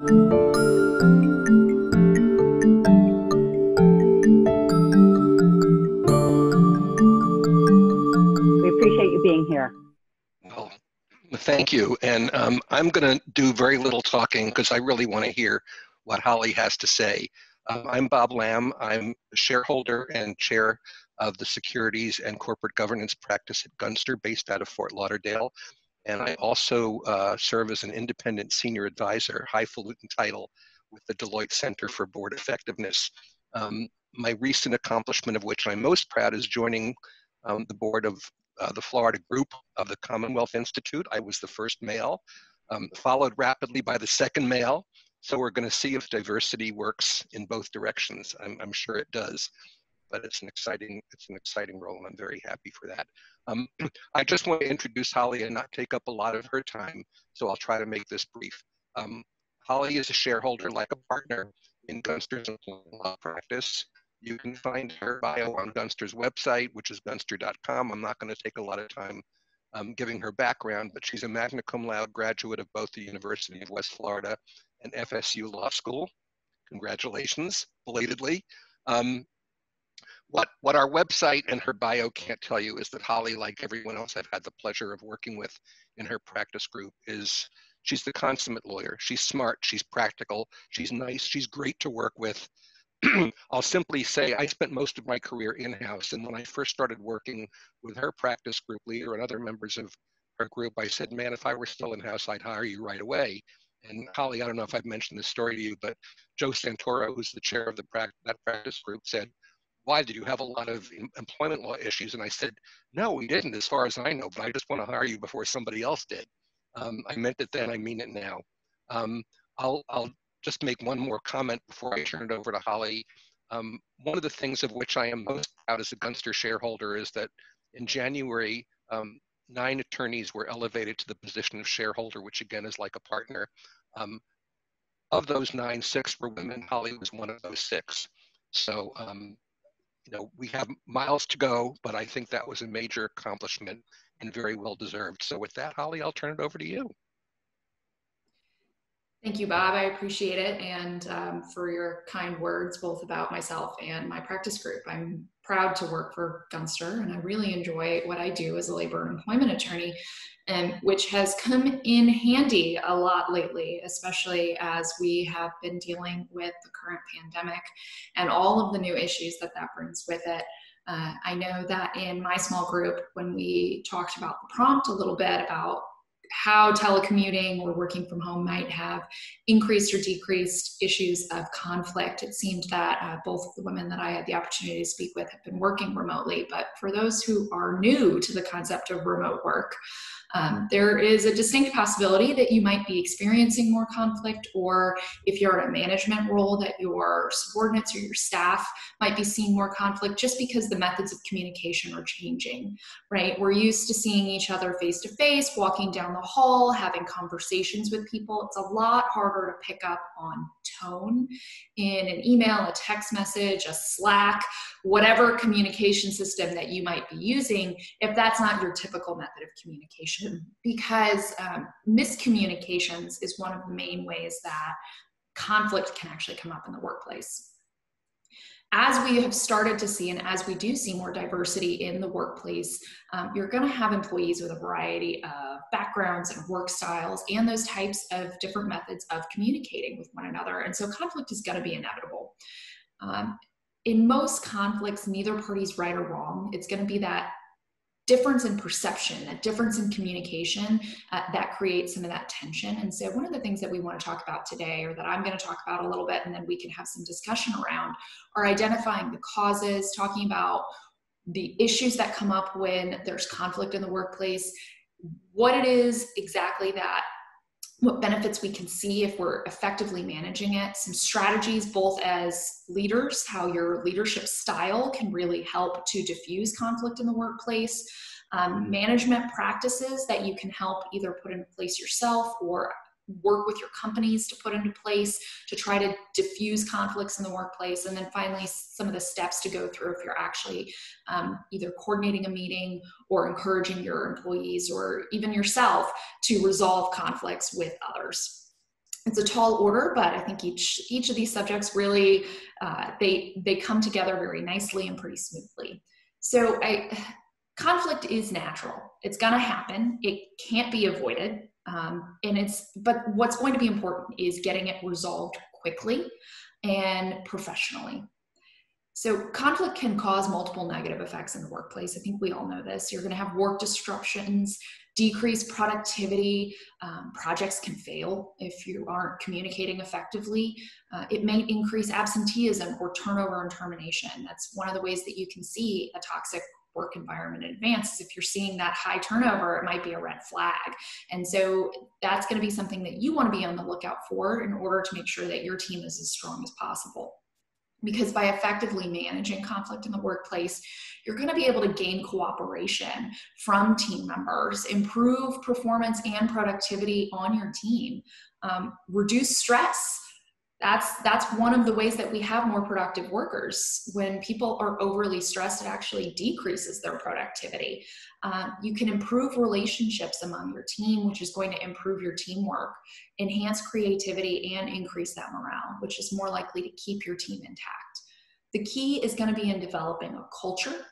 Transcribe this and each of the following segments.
We appreciate you being here. Well, thank you. And I'm going to do very little talking because I really want to hear what Holly has to say. I'm Bob Lamm. I'm a shareholder and chair of the Securities and Corporate Governance practice at Gunster, based out of Fort Lauderdale. And I also serve as an independent senior advisor, highfalutin title, with the Deloitte Center for Board Effectiveness. My recent accomplishment of which I'm most proud is joining the board of the Florida group of the Commonwealth Institute. I was the first male, followed rapidly by the second male. So we're going to see if diversity works in both directions. I'm sure it does, but it's an exciting role, and I'm very happy for that. I just want to introduce Holly and not take up a lot of her time, so I'll try to make this brief. Holly is a shareholder, like a partner, in Gunster's employment law practice. You can find her bio on Gunster's website, which is gunster.com. I'm not going to take a lot of time giving her background, but she's a magna cum laude graduate of both the University of West Florida and FSU Law School. Congratulations, belatedly. What our website and her bio can't tell you is that Holly, like everyone else I've had the pleasure of working with in her practice group, she's the consummate lawyer. She's smart, she's practical, she's nice, she's great to work with. I'll simply say I spent most of my career in-house, and when I first started working with her practice group leader and other members of her group, I said, man, if I were still in-house, I'd hire you right away. And Holly, I don't know if I've mentioned this story to you, but Joe Santoro, who's the chair of that practice group, said, why, did you have a lot of employment law issues? And I said, no, we didn't, as far as I know, but I just want to hire you before somebody else did. I meant it then, I mean it now. I'll just make one more comment before I turn it over to Holly. One of the things of which I am most proud as a Gunster shareholder is that in January, 9 attorneys were elevated to the position of shareholder, which again is like a partner. Of those 9, 6 were women. Holly was one of those 6. So, we have miles to go, but I think that was a major accomplishment and very well deserved. So with that, Holly, I'll turn it over to you. Thank you, Bob. I appreciate it, and for your kind words, both about myself and my practice group. I'm proud to work for Gunster, and I really enjoy what I do as a labor and employment attorney, which has come in handy a lot lately, especially as we have been dealing with the current pandemic and all of the new issues that brings with it. I know that in my small group, when we talked about the prompt a little bit about how telecommuting or working from home might have increased or decreased issues of conflict. It seemed that both of the women that I had the opportunity to speak with have been working remotely, but for those who are new to the concept of remote work, there is a distinct possibility that you might be experiencing more conflict, or if you're in a management role, that your subordinates or your staff might be seeing more conflict just because the methods of communication are changing, right? We're used to seeing each other face to face, walking down the hall, having conversations with people. It's a lot harder to pick up on tone in an email, a text message, a Slack, whatever communication system that you might be using, if that's not your typical method of communication, because miscommunications is one of the main ways that conflict can actually come up in the workplace. As we have started to see, and as we do see more diversity in the workplace, you're going to have employees with a variety of backgrounds and work styles and those types of different methods of communicating with one another. And so conflict is going to be inevitable. In most conflicts, neither party's right or wrong. It's going to be that difference in perception, that difference in communication that creates some of that tension. And so one of the things that we want to talk about today, or that I'm going to talk about a little bit, and then we can have some discussion around, are identifying the causes, talking about the issues that come up when there's conflict in the workplace, what it is exactly what benefits we can see if we're effectively managing it, some strategies both as leaders, how your leadership style can really help to diffuse conflict in the workplace, management practices that you can help either put into place yourself or work with your companies to put into place to try to diffuse conflicts in the workplace. And then finally, some of the steps to go through if you're actually either coordinating a meeting or encouraging your employees or even yourself to resolve conflicts with others. It's a tall order, but I think each of these subjects really, they come together very nicely and pretty smoothly. So conflict is natural. It's gonna happen. It can't be avoided. But what's going to be important is getting it resolved quickly and professionally. So conflict can cause multiple negative effects in the workplace. I think we all know this. You're going to have work disruptions, decreased productivity. Projects can fail if you aren't communicating effectively. It may increase absenteeism or turnover and termination. That's one of the ways that you can see a toxic work environment in advance. Is if you're seeing that high turnover, it might be a red flag. And so that's going to be something that you want to be on the lookout for in order to make sure that your team is as strong as possible. Because by effectively managing conflict in the workplace, you're going to be able to gain cooperation from team members, improve performance and productivity on your team, reduce stress. That's one of the ways that we have more productive workers. When people are overly stressed, it actually decreases their productivity. You can improve relationships among your team, which is going to improve your teamwork, enhance creativity, and increase that morale, which is more likely to keep your team intact. The key is going to be in developing a culture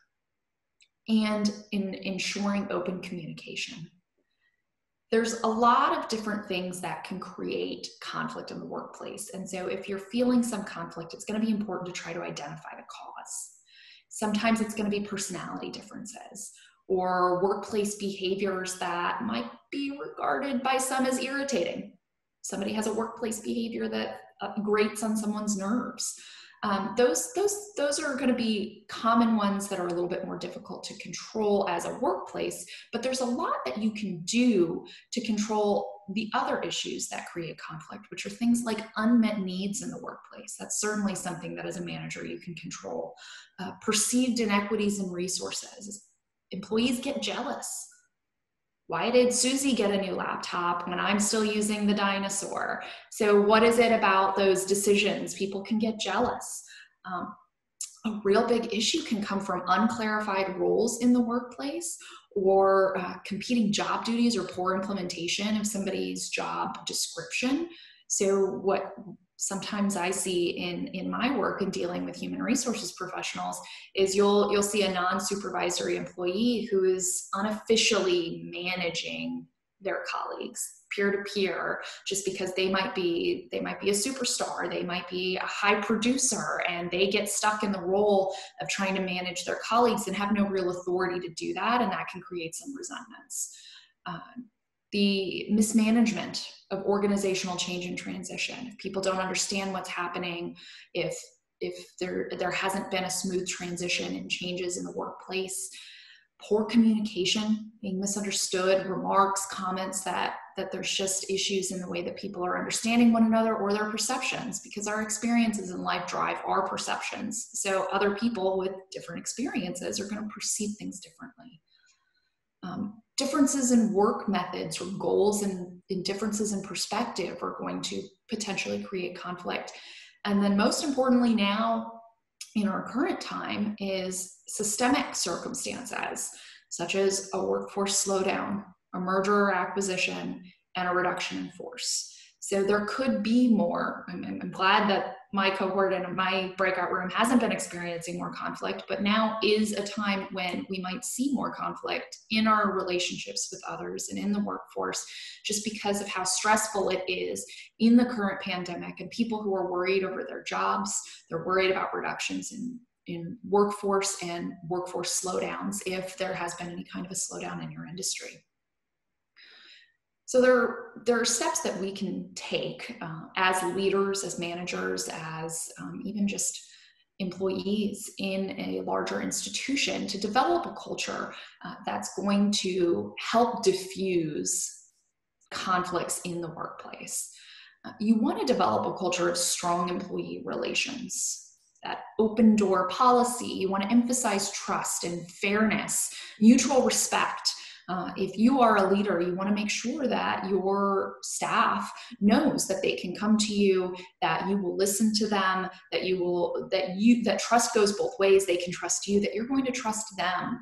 and in ensuring open communication. There's a lot of different things that can create conflict in the workplace. And so if you're feeling some conflict, it's going to be important to try to identify the cause. Sometimes it's going to be personality differences or workplace behaviors that might be regarded by some as irritating. Somebody has a workplace behavior that grates on someone's nerves. Those are going to be common ones that are a little bit more difficult to control as a workplace, but there's a lot that you can do to control the other issues that create conflict, which are things like unmet needs in the workplace. That's certainly something that as a manager you can control. Perceived inequities in resources. Employees get jealous. Why did Susie get a new laptop when I'm still using the dinosaur? So what is it about those decisions? People can get jealous. A real big issue can come from unclarified roles in the workplace or competing job duties or poor implementation of somebody's job description. So what sometimes I see in my work in dealing with human resources professionals is you'll see a non-supervisory employee who is unofficially managing their colleagues peer-to-peer just because they might be a superstar, they might be a high producer, and they get stuck in the role of trying to manage their colleagues and have no real authority to do that, and that can create some resentments. The mismanagement of organizational change and transition. If people don't understand what's happening, if there hasn't been a smooth transition and changes in the workplace, poor communication, being misunderstood, remarks, comments that there's just issues in the way that people are understanding one another or their perceptions, because our experiences in life drive our perceptions. So other people with different experiences are going to perceive things differently. Differences in work methods or goals and differences in perspective are going to potentially create conflict. And then most importantly now in our current time is systemic circumstances, such as a workforce slowdown, a merger or acquisition, and a reduction in force. So there could be more. I'm glad that my cohort and my breakout room hasn't been experiencing more conflict, but now is a time when we might see more conflict in our relationships with others and in the workforce, just because of how stressful it is in the current pandemic, and people who are worried over their jobs, they're worried about reductions in workforce and workforce slowdowns if there has been any kind of a slowdown in your industry. So there are steps that we can take as leaders, as managers, as even just employees in a larger institution to develop a culture that's going to help diffuse conflicts in the workplace. You want to develop a culture of strong employee relations, that open door policy. You want to emphasize trust and fairness, mutual respect. If you are a leader, you want to make sure that your staff knows that they can come to you, that you will listen to them, that trust goes both ways. They can trust you, that you're going to trust them,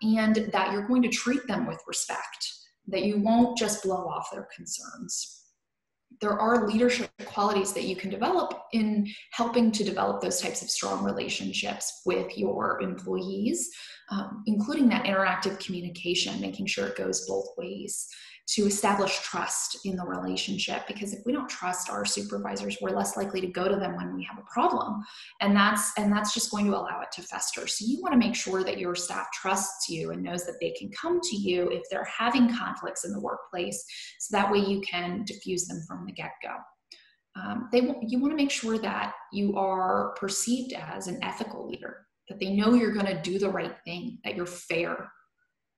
and that you're going to treat them with respect, that you won't just blow off their concerns. there are leadership qualities that you can develop in helping to develop those types of strong relationships with your employees, including that interactive communication, making sure it goes both ways, to establish trust in the relationship. Because if we don't trust our supervisors, we're less likely to go to them when we have a problem. And that's just going to allow it to fester. So you want to make sure that your staff trusts you and knows that they can come to you if they're having conflicts in the workplace, so that way you can diffuse them from the get-go. You want to make sure that you are perceived as an ethical leader, that they know you're going to do the right thing, that you're fair,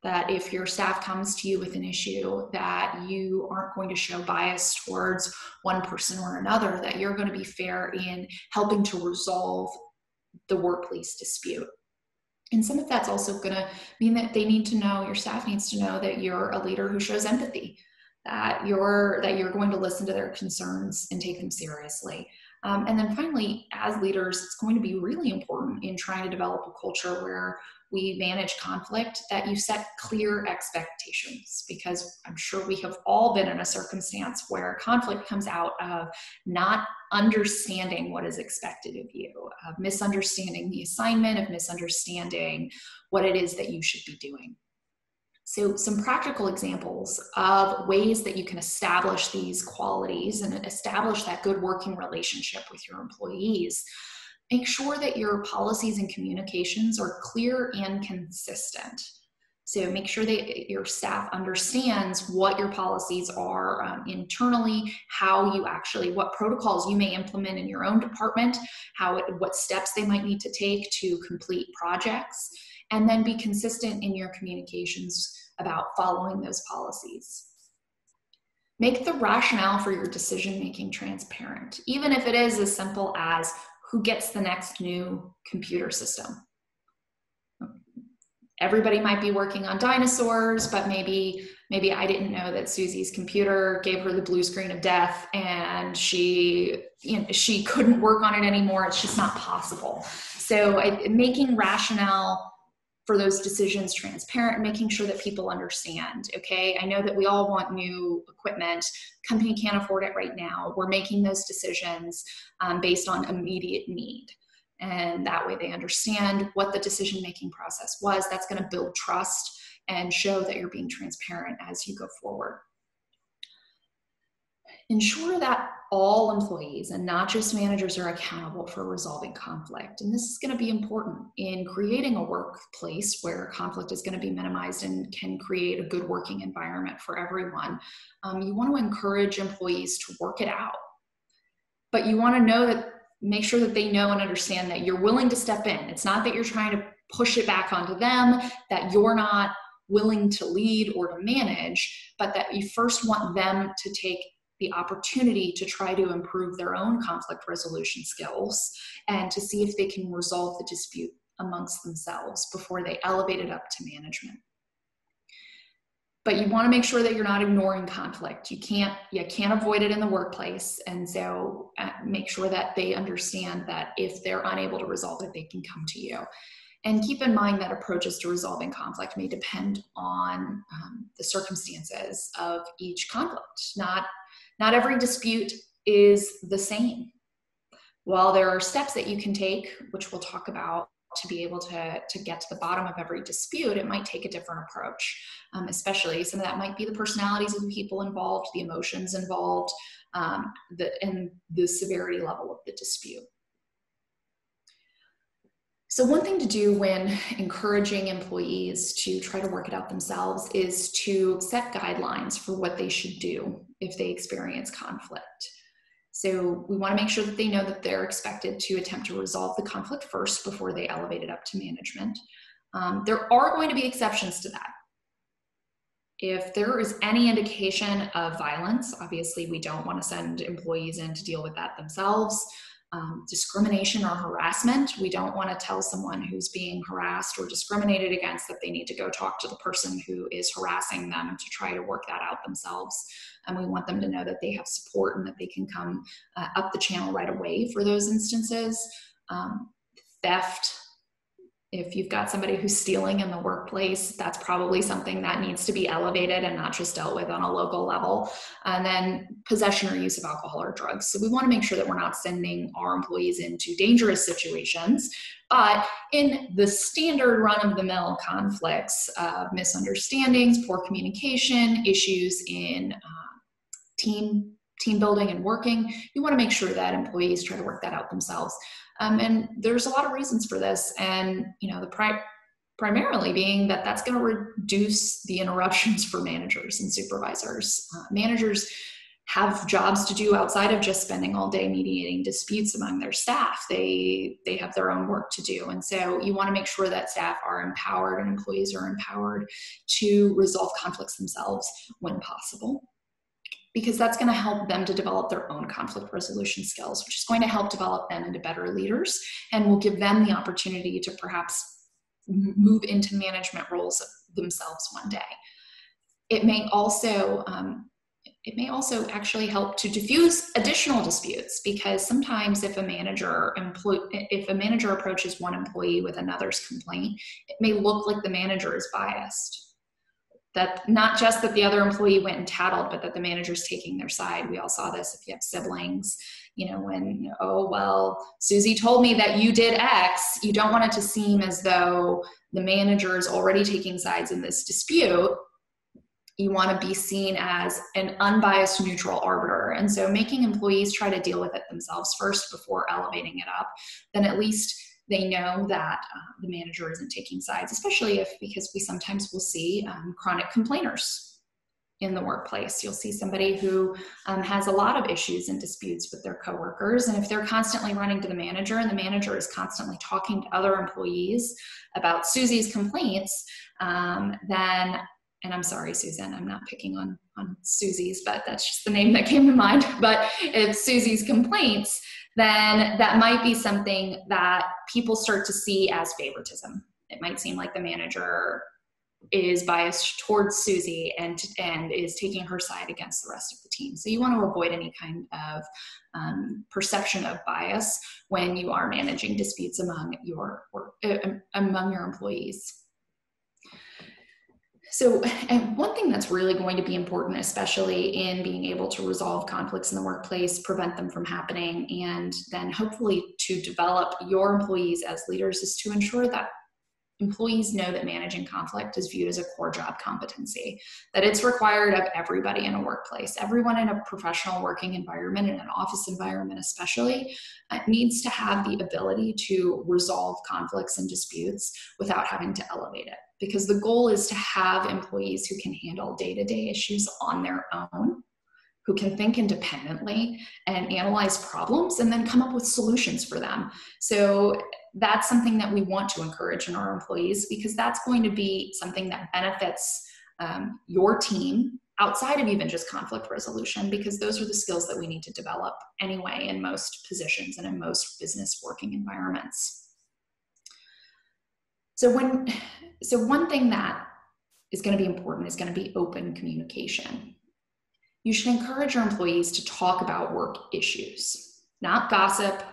that if your staff comes to you with an issue, that you aren't going to show bias towards one person or another, that you're going to be fair in helping to resolve the workplace dispute. And some of that's also going to mean that they need to know, your staff needs to know that you're a leader who shows empathy, that you're going to listen to their concerns and take them seriously. And then finally, as leaders, it's going to be really important in trying to develop a culture where we manage conflict, that you set clear expectations, because I'm sure we have all been in a circumstance where conflict comes out of not understanding what is expected of you, of misunderstanding the assignment, of misunderstanding what it is that you should be doing. So some practical examples of ways that you can establish these qualities and establish that good working relationship with your employees. Make sure that your policies and communications are clear and consistent. So make sure that your staff understands what your policies are internally, what protocols you may implement in your own department, what steps they might need to take to complete projects, and then be consistent in your communications about following those policies. Make the rationale for your decision-making transparent, even if it is as simple as who gets the next new computer system. Everybody might be working on dinosaurs, but maybe I didn't know that Susie's computer gave her the blue screen of death and she couldn't work on it anymore. It's just not possible. So making rationale for those decisions transparent, making sure that people understand, okay, I know that we all want new equipment. Company can't afford it right now. We're making those decisions based on immediate need. And that way they understand what the decision-making process was. That's going to build trust and show that you're being transparent as you go forward. Ensure that all employees and not just managers are accountable for resolving conflict. And this is going to be important in creating a workplace where conflict is going to be minimized and can create a good working environment for everyone. You want to encourage employees to work it out, but you want to make sure that they know and understand that you're willing to step in. It's not that you're trying to push it back onto them, that you're not willing to lead or to manage, but that you first want them to take the opportunity to try to improve their own conflict resolution skills and to see if they can resolve the dispute amongst themselves before they elevate it up to management. But you want to make sure that you're not ignoring conflict. You can't avoid it in the workplace. And so make sure that they understand that if they're unable to resolve it, they can come to you. And keep in mind that approaches to resolving conflict may depend on the circumstances of each conflict. Not every dispute is the same. While there are steps that you can take, which we'll talk about, to be able to get to the bottom of every dispute, it might take a different approach. Especially some of that might be the personalities of the people involved, the emotions involved, and the severity level of the dispute. So one thing to do when encouraging employees to try to work it out themselves is to set guidelines for what they should do if they experience conflict. So we want to make sure that they know that they're expected to attempt to resolve the conflict first before they elevate it up to management. There are going to be exceptions to that. If there is any indication of violence, obviously we don't want to send employees in to deal with that themselves. Discrimination or harassment, we don't want to tell someone who's being harassed or discriminated against that they need to go talk to the person who is harassing them to try to work that out themselves. And we want them to know that they have support and that they can come up the channel right away for those instances. Theft, If you've got somebody who's stealing in the workplace, that's probably something that needs to be elevated and not just dealt with on a local level. And then possession or use of alcohol or drugs. So we want to make sure that we're not sending our employees into dangerous situations, but in the standard run-of-the-mill conflicts of misunderstandings, poor communication, issues in team building and working, you want to make sure that employees try to work that out themselves. And there's a lot of reasons for this. And, the primarily being that that's going to reduce the interruptions for managers and supervisors. Managers have jobs to do outside of just spending all day mediating disputes among their staff. They have their own work to do. And so you want to make sure that staff are empowered and employees are empowered to resolve conflicts themselves when possible, because that's going to help them to develop their own conflict resolution skills, which is going to help develop them into better leaders and will give them the opportunity to perhaps move into management roles themselves one day. It may also actually help to diffuse additional disputes, because sometimes if a manager approaches one employee with another's complaint, it may look like the manager is biased. That not just that the other employee went and tattled, but that the manager's taking their side. We all saw this if you have siblings, when, oh, well, Susie told me that you did X. You don't want it to seem as though the manager is already taking sides in this dispute. You want to be seen as an unbiased, neutral arbiter. And so making employees try to deal with it themselves first before elevating it up, then at least they know that the manager isn't taking sides, especially because we sometimes will see chronic complainers in the workplace. You'll see somebody who has a lot of issues and disputes with their coworkers. And if they're constantly running to the manager and the manager is constantly talking to other employees about Susie's complaints, then, and I'm sorry, Susan, I'm not picking on Susie's, but that's just the name that came to mind. But if Susie's complaints, then that might be something that people start to see as favoritism. It might seem like the manager is biased towards Susie and is taking her side against the rest of the team. So you want to avoid any kind of perception of bias when you are managing disputes among your employees. So, and one thing that's really going to be important, especially in being able to resolve conflicts in the workplace, prevent them from happening, and then hopefully to develop your employees as leaders, is to ensure that employees know that managing conflict is viewed as a core job competency, that it's required of everybody in a workplace. Everyone in a professional working environment, in an office environment especially, needs to have the ability to resolve conflicts and disputes without having to elevate it. Because the goal is to have employees who can handle day-to-day issues on their own, who can think independently and analyze problems and then come up with solutions for them. So that's something that we want to encourage in our employees, because that's going to be something that benefits your team outside of even just conflict resolution, because those are the skills that we need to develop anyway in most positions and in most business working environments. So one thing that is going to be important is going to be open communication. You should encourage your employees to talk about work issues, not gossip,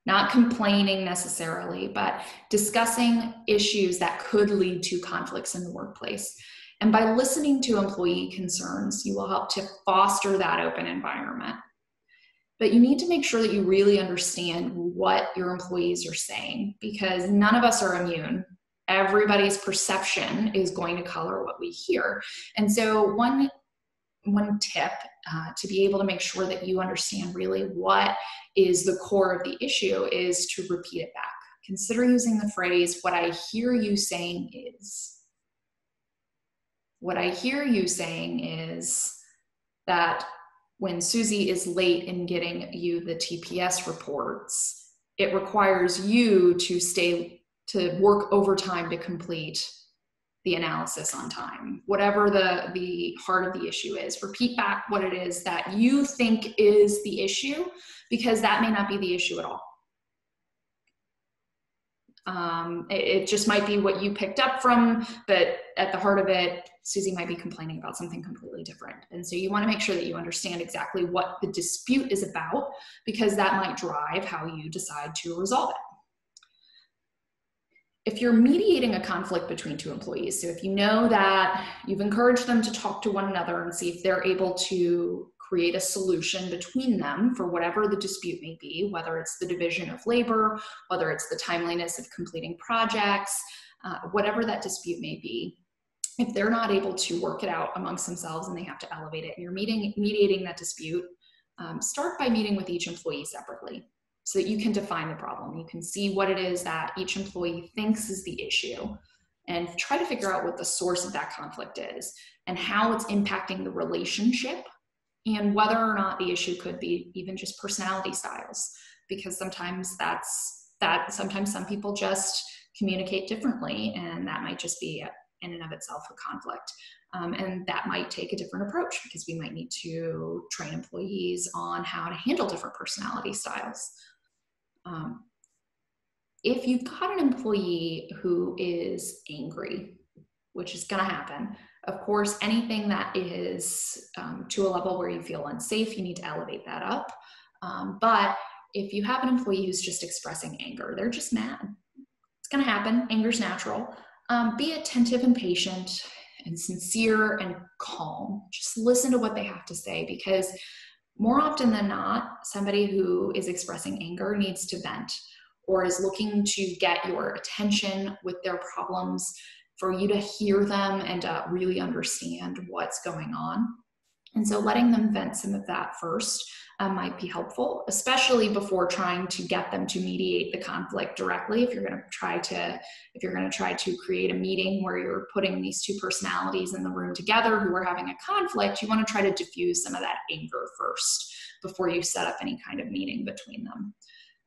not complaining necessarily, but discussing issues that could lead to conflicts in the workplace. And by listening to employee concerns, you will help to foster that open environment. But you need to make sure that you really understand what your employees are saying, because none of us are immune. Everybody's perception is going to color what we hear. And so one tip to be able to make sure that you understand really what is the core of the issue is to repeat it back. Consider using the phrase, "What I hear you saying is." What I hear you saying is that when Susie is late in getting you the TPS reports, it requires you to work overtime to complete the analysis on time. Whatever the heart of the issue is, repeat back what it is that you think is the issue, because that may not be the issue at all. It just might be what you picked up from, but at the heart of it, Susie might be complaining about something completely different. And so you want to make sure that you understand exactly what the dispute is about, because that might drive how you decide to resolve it. if you're mediating a conflict between two employees, so if you know that you've encouraged them to talk to one another and see if they're able to create a solution between them for whatever the dispute may be, whether it's the division of labor, whether it's the timeliness of completing projects, whatever that dispute may be, if they're not able to work it out amongst themselves and they have to elevate it, and you're mediating that dispute, start by meeting with each employee separately so that you can define the problem. You can see what it is that each employee thinks is the issue and try to figure out what the source of that conflict is and how it's impacting the relationship and whether or not the issue could be even just personality styles, because sometimes sometimes some people just communicate differently, and that might just be in and of itself a conflict. And that might take a different approach because we might need to train employees on how to handle different personality styles. If you've got an employee who is angry, which is going to happen, of course, anything that is to a level where you feel unsafe, you need to elevate that up. But if you have an employee who's just expressing anger, they're just mad. It's going to happen. Anger's natural. Be attentive and patient and sincere and calm. Just listen to what they have to say, because more often than not, somebody who is expressing anger needs to vent or is looking to get your attention with their problems, for you to hear them and really understand what's going on. And so letting them vent some of that first might be helpful, especially before trying to get them to mediate the conflict directly. If you're going to try to create a meeting where you're putting these two personalities in the room together who are having a conflict, you want to try to diffuse some of that anger first before you set up any kind of meeting between them.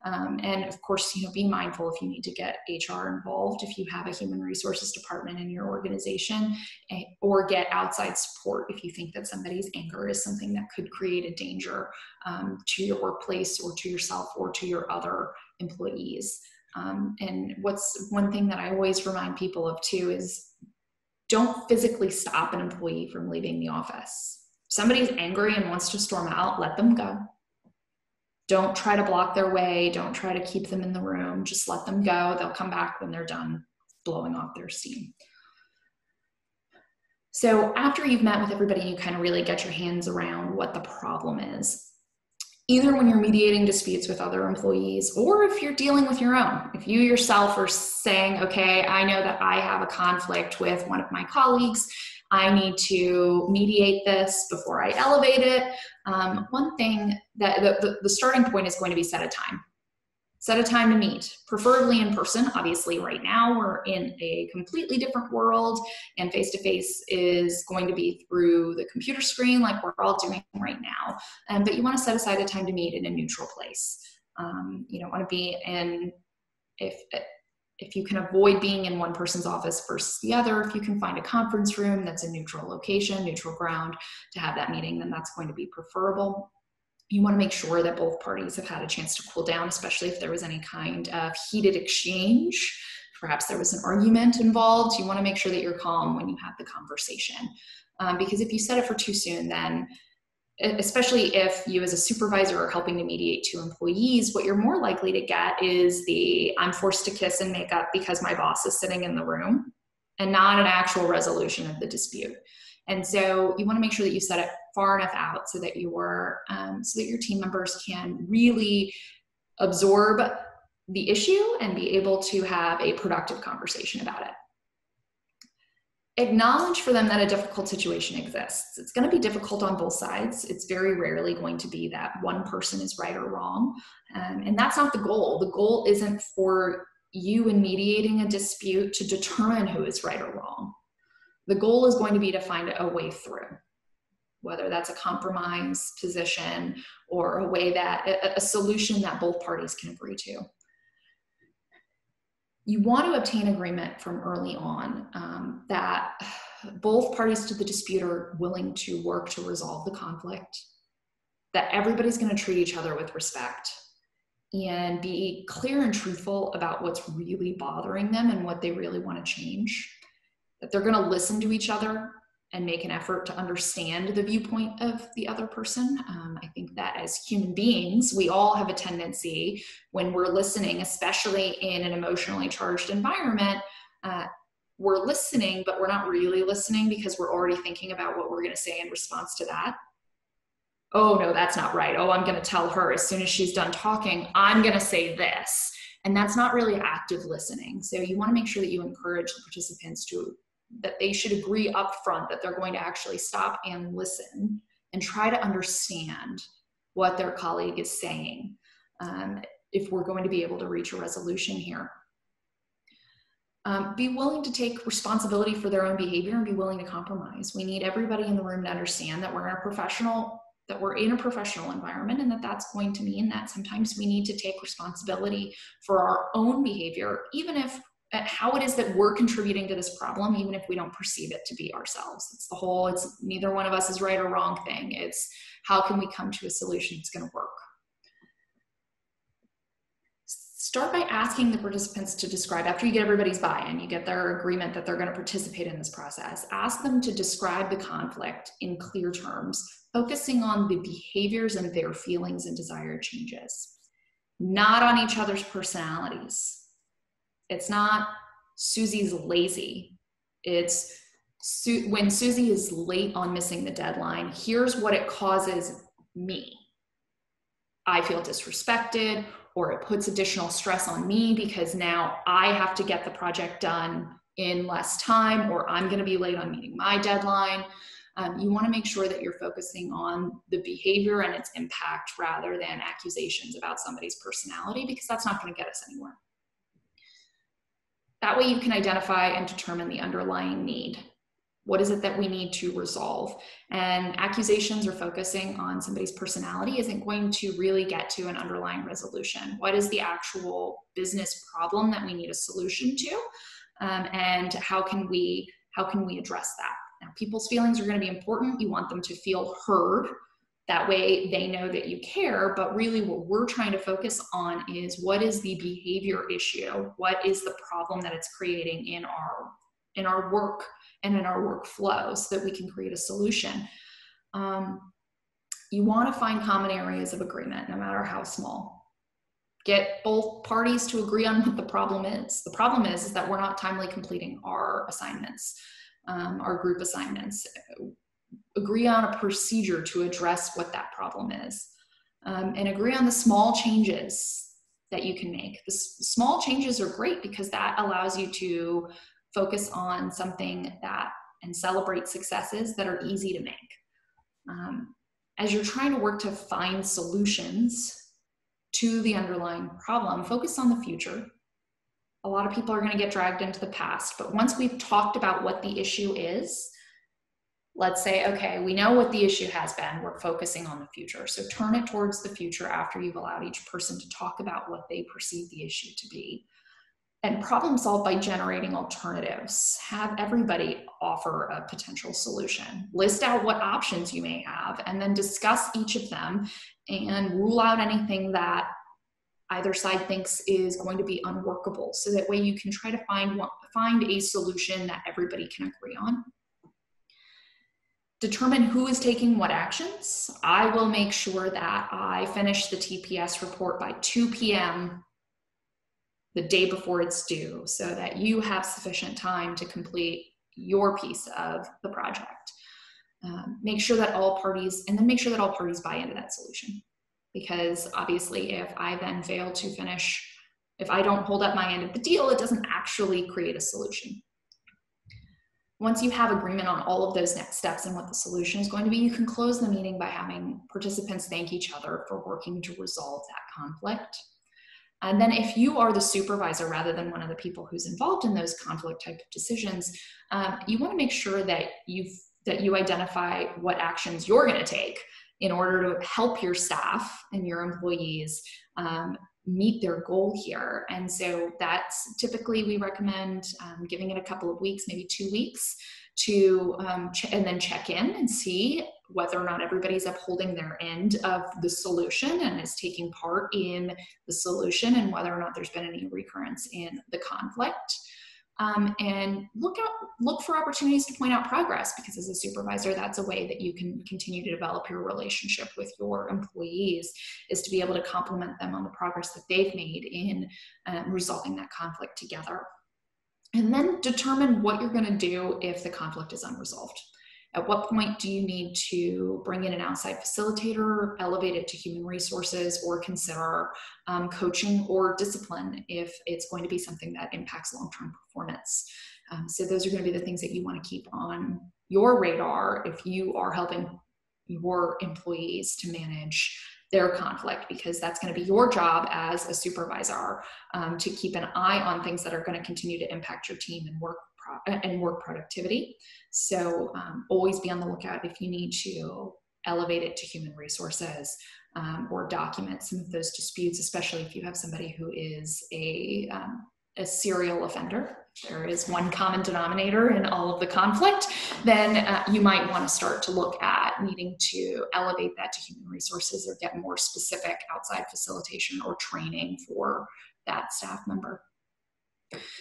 And of course, be mindful if you need to get HR involved, if you have a human resources department in your organization, or get outside support if you think that somebody's anger is something that could create a danger to your workplace or to yourself or to your other employees. And what's one thing that I always remind people of too is don't physically stop an employee from leaving the office. If somebody's angry and wants to storm out, let them go. Don't try to block their way. Don't try to keep them in the room. Just let them go. They'll come back when they're done blowing off their steam. So after you've met with everybody, you kind of really get your hands around what the problem is. Either when you're mediating disputes with other employees, or if you're dealing with your own. If you yourself are saying, okay, I know that I have a conflict with one of my colleagues, I need to mediate this before I elevate it. One thing that the starting point is going to be set a time. Set a time to meet, preferably in person. Obviously, right now we're in a completely different world, and face-to-face is going to be through the computer screen like we're all doing right now. But you want to set aside a time to meet in a neutral place. You don't want to be in, if you can avoid being in one person's office versus the other, if you can find a conference room that's a neutral location, neutral ground to have that meeting, then that's going to be preferable. You want to make sure that both parties have had a chance to cool down, especially if there was any kind of heated exchange. Perhaps there was an argument involved. You want to make sure that you're calm when you have the conversation. Because if you set it for too soon, then especially if you as a supervisor are helping to mediate two employees, what you're more likely to get is I'm forced to kiss and make up because my boss is sitting in the room, and not an actual resolution of the dispute. And so you want to make sure that you set it far enough out so that your team members can really absorb the issue and be able to have a productive conversation about it. Acknowledge for them that a difficult situation exists. It's going to be difficult on both sides. It's very rarely going to be that one person is right or wrong. And that's not the goal. The goal isn't for you in mediating a dispute to determine who is right or wrong. The goal is going to be to find a way through, whether that's a compromise position or a solution that both parties can agree to. You want to obtain agreement from early on that both parties to the dispute are willing to work to resolve the conflict, that everybody's going to treat each other with respect, and be clear and truthful about what's really bothering them and what they really want to change, that they're going to listen to each other and make an effort to understand the viewpoint of the other person. I think that as human beings, we all have a tendency when we're listening, especially in an emotionally charged environment, we're listening, but we're not really listening because we're already thinking about what we're going to say in response to that. Oh, no, that's not right. Oh, I'm going to tell her as soon as she's done talking, I'm going to say this. And that's not really active listening. So you want to make sure that you encourage the participants that they should agree up front that they're going to actually stop and listen and try to understand what their colleague is saying if we're going to be able to reach a resolution here. Be willing to take responsibility for their own behavior and be willing to compromise. We need everybody in the room to understand that we're in a professional environment, and that's going to mean that sometimes we need to take responsibility for our own behavior, even if how it is that we're contributing to this problem, even if we don't perceive it to be ourselves. It's neither one of us is right or wrong thing. It's how can we come to a solution that's going to work. Start by asking the participants to describe, after you get everybody's buy-in, you get their agreement that they're going to participate in this process, ask them to describe the conflict in clear terms, focusing on the behaviors and their feelings and desired changes, not on each other's personalities. It's not Susie's lazy. It's when Susie is late on missing the deadline, here's what it causes me. I feel disrespected, or it puts additional stress on me because now I have to get the project done in less time, or I'm going to be late on meeting my deadline. You want to make sure that you're focusing on the behavior and its impact rather than accusations about somebody's personality, because that's not going to get us anywhere. That way you can identify and determine the underlying need. What is it that we need to resolve? And accusations or focusing on somebody's personality isn't going to really get to an underlying resolution. What is the actual business problem that we need a solution to? And how can we address that? Now, people's feelings are going to be important. You want them to feel heard. That way they know that you care, but really what we're trying to focus on is what is the behavior issue? What is the problem that it's creating in our work and in our workflow so that we can create a solution. You want to find common areas of agreement, no matter how small. Get both parties to agree on what the problem is. The problem is that we're not timely completing our assignments, our group assignments. Agree on a procedure to address what that problem is. And agree on the small changes that you can make. The small changes are great because that allows you to focus on something and celebrate successes that are easy to make. As you're trying to work to find solutions to the underlying problem, focus on the future. A lot of people are going to get dragged into the past, but once we've talked about what the issue is, let's say, okay, we know what the issue has been, we're focusing on the future. So turn it towards the future after you've allowed each person to talk about what they perceive the issue to be. And problem solve by generating alternatives. Have everybody offer a potential solution. List out what options you may have, and then discuss each of them and rule out anything that either side thinks is going to be unworkable. So that way you can try to find a solution that everybody can agree on. Determine who is taking what actions. I will make sure that I finish the TPS report by 2 p.m. the day before it's due, so that you have sufficient time to complete your piece of the project. Make sure that all parties buy into that solution. Because obviously if I then fail to finish, if I don't hold up my end of the deal, it doesn't actually create a solution. Once you have agreement on all of those next steps and what the solution is going to be, you can close the meeting by having participants thank each other for working to resolve that conflict. And then if you are the supervisor rather than one of the people who's involved in those conflict type of decisions, you want to make sure that you identify what actions you're going to take in order to help your staff and your employees meet their goal here. And so that's typically, we recommend giving it a couple of weeks, maybe 2 weeks, to and then check in and see whether or not everybody's upholding their end of the solution and is taking part in the solution, and whether or not there's been any recurrence in the conflict. and look for opportunities to point out progress, because as a supervisor, that's a way that you can continue to develop your relationship with your employees, is to be able to compliment them on the progress that they've made in resolving that conflict together. And then determine what you're going to do if the conflict is unresolved. At what point do you need to bring in an outside facilitator, elevate it to human resources, or consider coaching or discipline if it's going to be something that impacts long-term performance? So those are going to be the things that you want to keep on your radar if you are helping your employees to manage their conflict, because that's going to be your job as a supervisor, to keep an eye on things that are going to continue to impact your team and work productivity. So always be on the lookout if you need to elevate it to human resources, or document some of those disputes, especially if you have somebody who is a serial offender. If there is one common denominator in all of the conflict, then you might want to start to look at needing to elevate that to human resources, or get more specific outside facilitation or training for that staff member.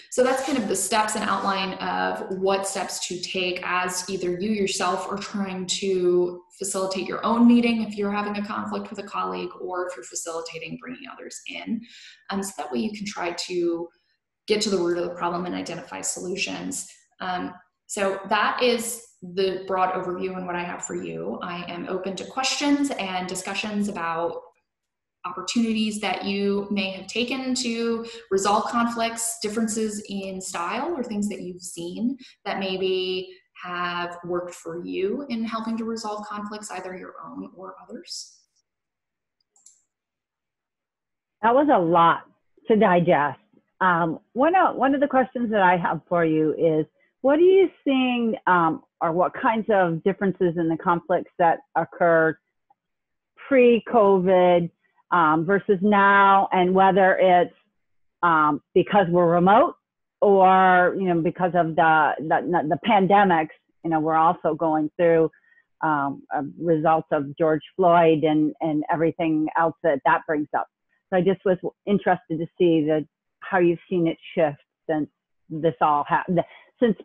So that's kind of the steps and outline of what steps to take as either you yourself are trying to facilitate your own meeting if you're having a conflict with a colleague, or if you're facilitating bringing others in. So that way you can try to get to the root of the problem and identify solutions. So that is the broad overview and what I have for you. I am open to questions and discussions about opportunities that you may have taken to resolve conflicts, differences in style, or things that you've seen that maybe have worked for you in helping to resolve conflicts, either your own or others. That was a lot to digest. One of the questions that I have for you is, what are you seeing, or what kinds of differences in the conflicts that occurred pre-COVID versus now, and whether it's because we're remote, or because of the pandemics. We're also going through results of George Floyd and everything else that brings up. So I just was interested to see how you've seen it shift since this all happened, since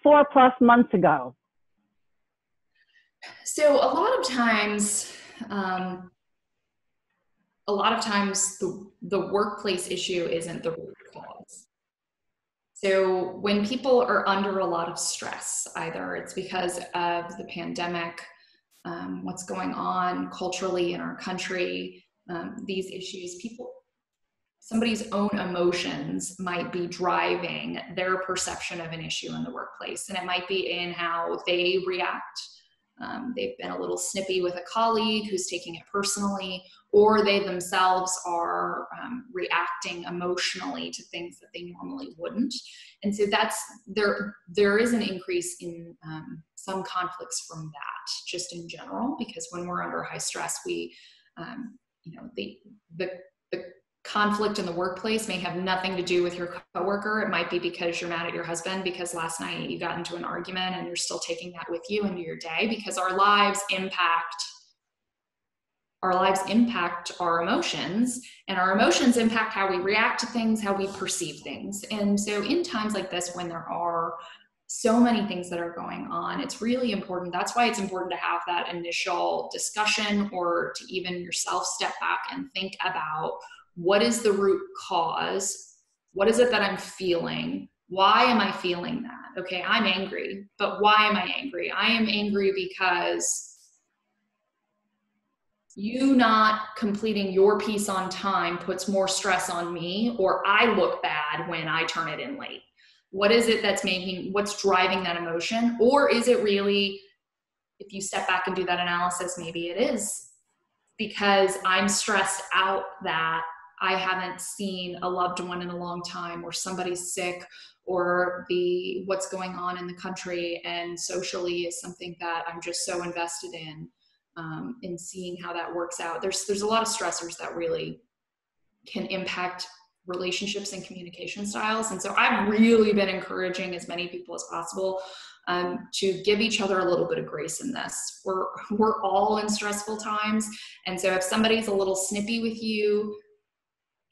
4+ months ago. So a lot of times the workplace issue isn't the root cause. So when people are under a lot of stress, either it's because of the pandemic, what's going on culturally in our country, these issues, somebody's own emotions might be driving their perception of an issue in the workplace. And it might be in how they react. They've been a little snippy with a colleague who's taking it personally, or they themselves are reacting emotionally to things that they normally wouldn't. And so there is an increase in some conflicts from that, just in general, because when we're under high stress, the conflict in the workplace may have nothing to do with your coworker. It might be because you're mad at your husband because last night you got into an argument, and you're still taking that with you into your day, because our lives impact our emotions, and our emotions impact how we react to things, how we perceive things. And so in times like this, when there are so many things that are going on, it's really important. That's why it's important to have that initial discussion, or to even yourself step back and think about, what is the root cause? What is it that I'm feeling? Why am I feeling that? Okay, I'm angry, but why am I angry? I am angry because you not completing your piece on time puts more stress on me, or I look bad when I turn it in late. What is it what's driving that emotion? Or is it really, if you step back and do that analysis, maybe it is because I'm stressed out that I haven't seen a loved one in a long time, or somebody's sick, or what's going on in the country and socially is something that I'm just so invested in seeing how that works out. There's a lot of stressors that really can impact relationships and communication styles. And so I've really been encouraging as many people as possible to give each other a little bit of grace in this. We're all in stressful times. And so if somebody's a little snippy with you,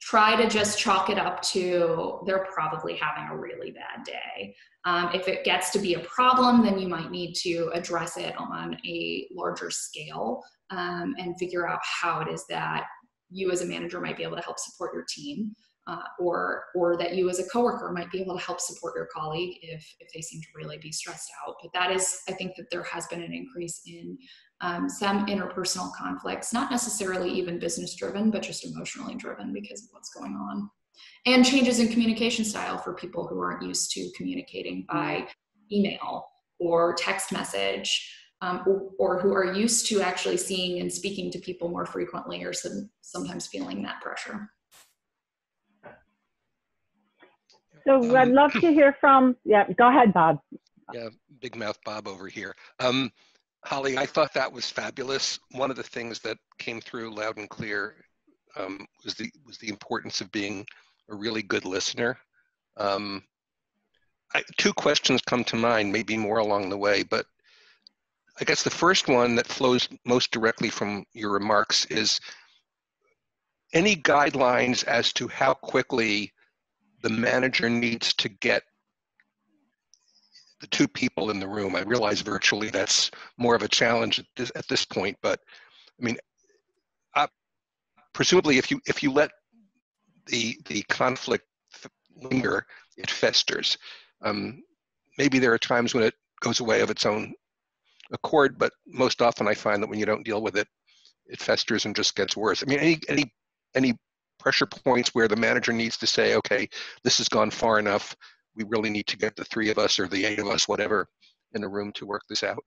try to just chalk it up to they're probably having a really bad day. If it gets to be a problem, then you might need to address it on a larger scale, and figure out how it is that you as a manager might be able to help support your team, or that you as a coworker might be able to help support your colleague if they seem to really be stressed out. But that is, I think that there has been an increase in some interpersonal conflicts, not necessarily even business driven, but just emotionally driven because of what's going on. And changes in communication style for people who aren't used to communicating by email or text message, or who are used to actually seeing and speaking to people more frequently, or sometimes feeling that pressure. So I'd love to hear from, go ahead, Bob. Yeah, big mouth Bob over here. Holly, I thought that was fabulous. One of the things that came through loud and clear was the importance of being a really good listener. Two questions come to mind, maybe more along the way, but I guess the first one that flows most directly from your remarks is any guidelines as to how quickly the manager needs to get the two people in the room. I realize virtually that's more of a challenge at this point, but I mean, presumably if you let the conflict linger, it festers. Maybe there are times when it goes away of its own accord, but most often I find that when you don't deal with it, it festers and just gets worse. I mean, any pressure points where the manager needs to say, okay, this has gone far enough. We really need to get the 3 of us or the 8 of us, whatever, in a room to work this out.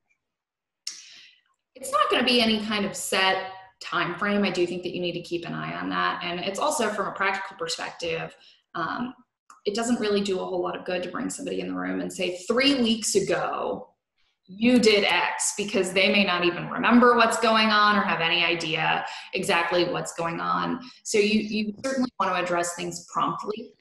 It's not going to be any kind of set time frame. I do think that you need to keep an eye on that. And it's also from a practical perspective, it doesn't really do a whole lot of good to bring somebody in the room and say 3 weeks ago, you did X, because they may not even remember what's going on or have any idea exactly what's going on. So you certainly want to address things promptly.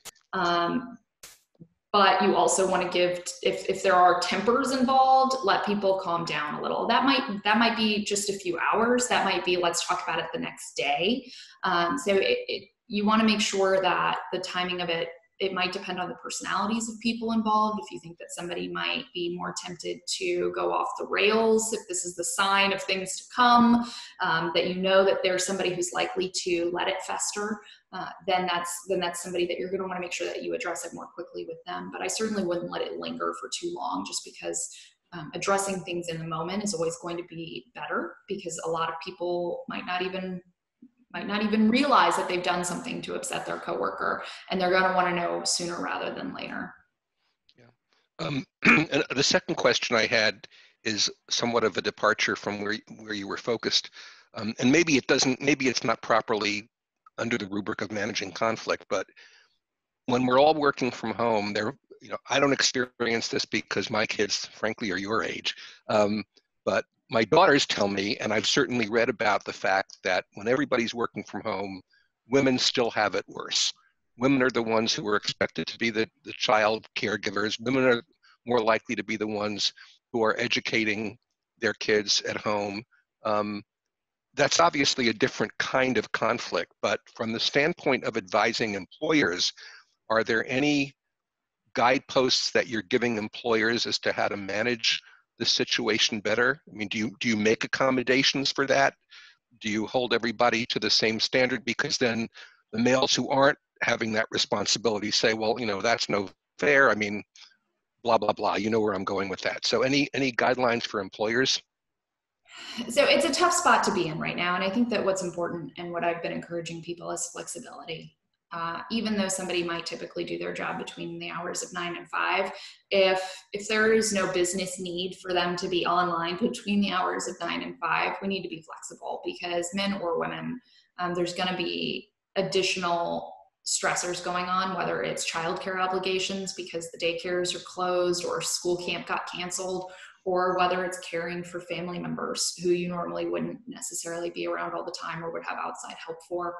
But you also want to give, if there are tempers involved, let people calm down a little. That might be just a few hours. That might be, let's talk about it the next day. So you want to make sure that the timing of it might depend on the personalities of people involved. If you think that somebody might be more tempted to go off the rails, if this is the sign of things to come, that you know that there's somebody who's likely to let it fester, then that's somebody that you're going to want to make sure that you address it more quickly with them. But I certainly wouldn't let it linger for too long, just because addressing things in the moment is always going to be better, because a lot of people might not even realize that they've done something to upset their coworker, and they're going to want to know sooner rather than later. Yeah. And the second question I had is somewhat of a departure from where you were focused, and maybe it's not properly under the rubric of managing conflict, but when we're all working from home, I don't experience this because my kids, frankly, are your age, but my daughters tell me, and I've certainly read about the fact that when everybody's working from home, women still have it worse. Women are the ones who are expected to be the child caregivers. Women are more likely to be the ones who are educating their kids at home. That's obviously a different kind of conflict, but from the standpoint of advising employers, are there any guideposts that you're giving employers as to how to manage the situation better? I mean, do you make accommodations for that? Do you hold everybody to the same standard? Because then the males who aren't having that responsibility say, well, that's no fair. I mean, blah, blah, blah. You know where I'm going with that. So any guidelines for employers? So it's a tough spot to be in right now. And I think that what's important, and what I've been encouraging people, is flexibility. Even though somebody might typically do their job between the hours of 9 and 5, if there is no business need for them to be online between the hours of 9 and 5, we need to be flexible, because men or women, there's going to be additional stressors going on, whether it's childcare obligations because the daycares are closed or school camp got canceled, or whether it's caring for family members who you normally wouldn't necessarily be around all the time or would have outside help for.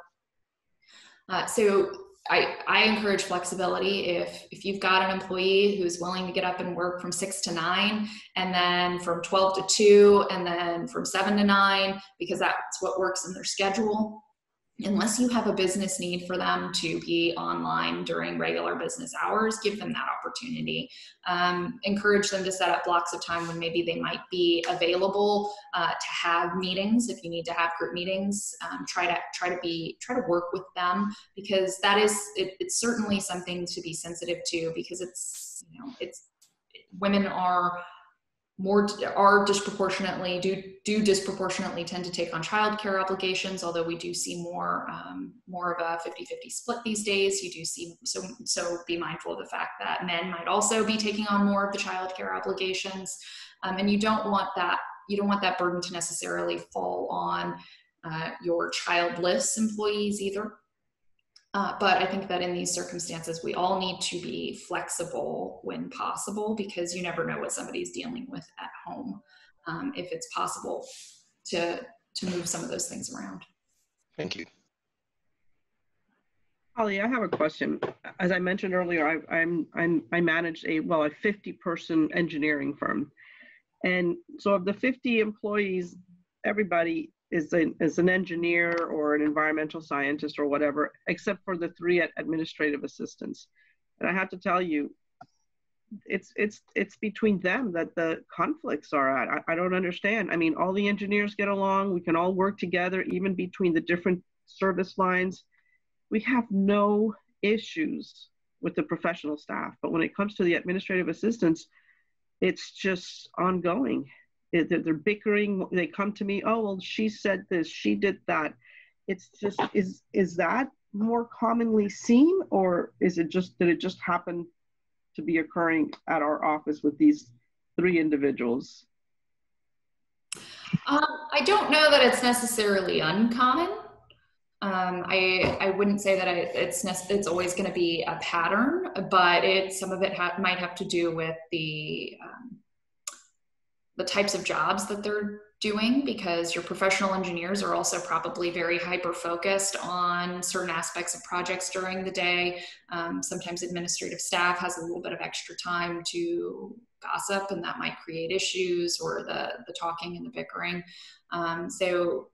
So I encourage flexibility. If you've got an employee who's willing to get up and work from 6 to 9, and then from 12 to 2, and then from 7 to 9, because that's what works in their schedule, unless you have a business need for them to be online during regular business hours, give them that opportunity. Encourage them to set up blocks of time when maybe they might be available to have meetings. If you need to have group meetings, try to work with them, because that is, it's certainly something to be sensitive to, because it's, you know, women are disproportionately disproportionately tend to take on childcare obligations, although we do see more of a 50-50 split these days. You do see, so be mindful of the fact that men might also be taking on more of the childcare obligations, and you don't want that burden to necessarily fall on your childless employees either. But I think that in these circumstances, we all need to be flexible when possible, because you never know what somebody's dealing with at home, if it's possible to move some of those things around. Thank you. Holly, I have a question. As I mentioned earlier, I manage a 50-person engineering firm, and so of the 50 employees, everybody is an engineer or an environmental scientist or whatever, except for the 3 administrative assistants. And I have to tell you, it's between them that the conflicts are at. I don't understand. I mean, all the engineers get along. We can all work together, even between the different service lines. We have no issues with the professional staff, but when it comes to the administrative assistants, it's just ongoing. They're bickering. They come to me, oh, well, she said this, she did that. It's just, is that more commonly seen, or did it just happen to be occurring at our office with these 3 individuals? I don't know that it's necessarily uncommon. I wouldn't say that it's always going to be a pattern, but some of it might have to do with the types of jobs that they're doing, because your professional engineers are also probably very hyper-focused on certain aspects of projects during the day. Sometimes administrative staff has a little bit of extra time to gossip, and that might create issues, or the talking and the bickering. So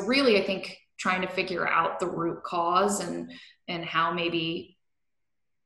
really, I think trying to figure out the root cause and how, maybe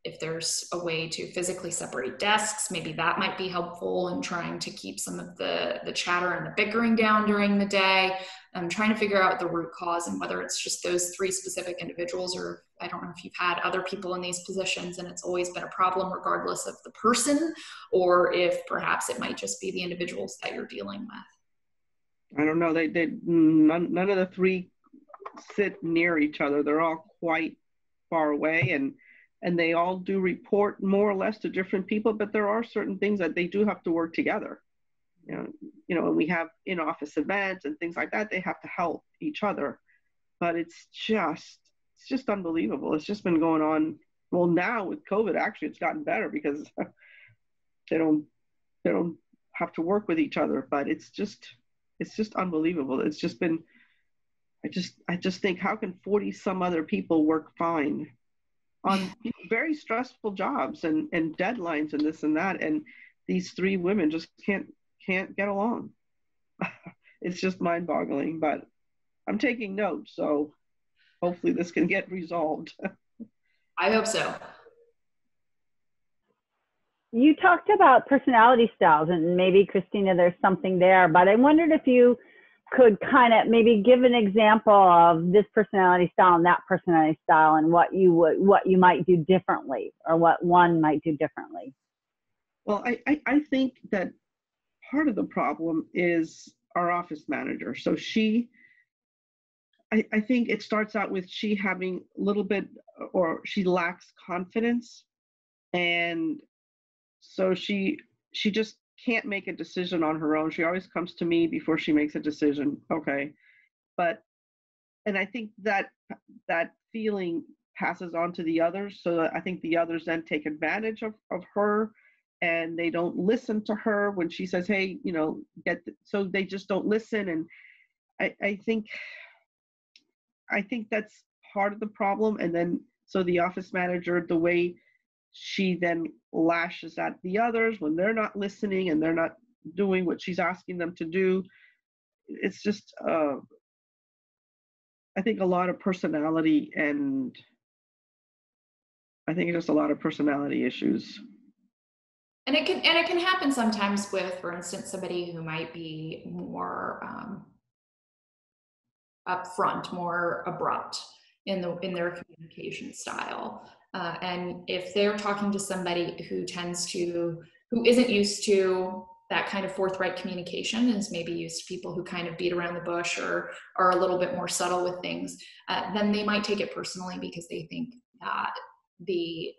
if there's a way to physically separate desks, maybe that might be helpful in trying to keep some of the chatter and the bickering down during the day. I'm trying to figure out the root cause, and whether it's just those 3 specific individuals, or I don't know if you've had other people in these positions and it's always been a problem regardless of the person, or if perhaps it might just be the individuals that you're dealing with. I don't know. None of the 3 sit near each other. They're all quite far away, and they all do report more or less to different people, but there are certain things that they do have to work together. You know, when we have in-office events and things like that, they have to help each other. But it's just unbelievable. It's just been going on. Well, now with COVID, actually, it's gotten better, because they don't have to work with each other. But it's just unbelievable. It's just been. I just think, how can 40 some other people work fine on very stressful jobs and deadlines and this and that, and these 3 women just can't get along? It's just mind-boggling, but I'm taking notes, so hopefully this can get resolved. I hope so. You talked about personality styles, and maybe, Christina, there's something there, but I wondered if you could kind of maybe give an example of this personality style and that personality style, and what you might do differently, or what one might do differently. Well, I think that part of the problem is our office manager. So I think it starts out with she having a little bit, or she lacks confidence, and so she just can't make a decision on her own. She always comes to me before she makes a decision. Okay. And I think that feeling passes on to the others. So I think the others then take advantage of her, and they don't listen to her when she says, hey, so they just don't listen. And I think that's part of the problem. And then, so the office manager, the way she then lashes at the others when they're not listening and they're not doing what she's asking them to do. It's just, I think a lot of personality, and I think just a lot of personality issues. And it can happen sometimes with, for instance, somebody who might be more upfront, more abrupt in their communication style. And if they're talking to somebody who isn't used to that kind of forthright communication, is maybe used to people who kind of beat around the bush or are a little bit more subtle with things, then they might take it personally because they think that the